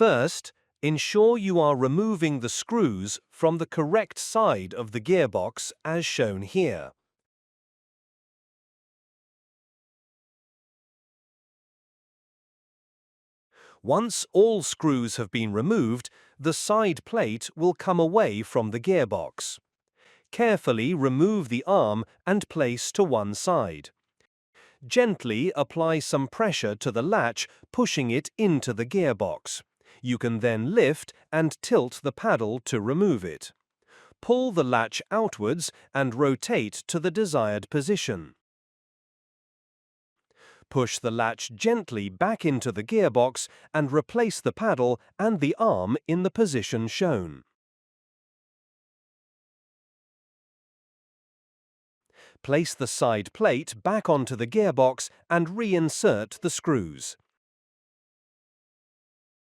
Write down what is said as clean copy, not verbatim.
First, ensure you are removing the screws from the correct side of the gearbox as shown here. Once all screws have been removed, the side plate will come away from the gearbox. Carefully remove the arm and place to one side. Gently apply some pressure to the latch, pushing it into the gearbox. You can then lift and tilt the paddle to remove it. Pull the latch outwards and rotate to the desired position. Push the latch gently back into the gearbox and replace the paddle and the arm in the position shown. Place the side plate back onto the gearbox and reinsert the screws.